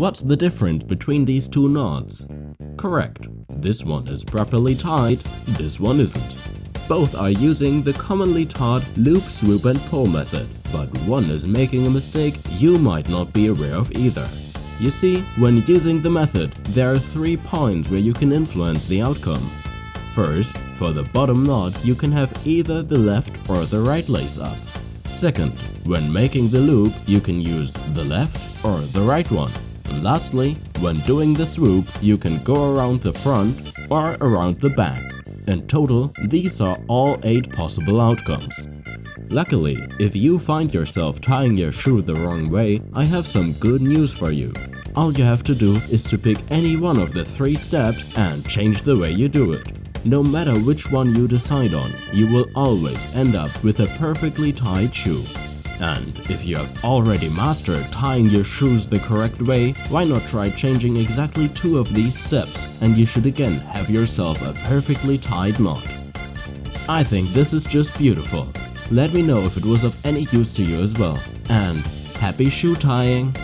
What's the difference between these two knots? Correct, this one is properly tied, this one isn't. Both are using the commonly taught loop, swoop and pull method, but one is making a mistake you might not be aware of either. You see, when using the method, there are 3 points where you can influence the outcome. First, for the bottom knot, you can have either the left or the right lace up. Second, when making the loop, you can use the left or the right one. And lastly, when doing the swoop, you can go around the front or around the back. In total, these are all 8 possible outcomes. Luckily, if you find yourself tying your shoe the wrong way, I have some good news for you. All you have to do is to pick any one of the 3 steps and change the way you do it. No matter which one you decide on, you will always end up with a perfectly tied shoe. And if you have already mastered tying your shoes the correct way, why not try changing exactly 2 of these steps and you should again have yourself a perfectly tied knot. I think this is just beautiful. Let me know if it was of any use to you as well. And happy shoe tying!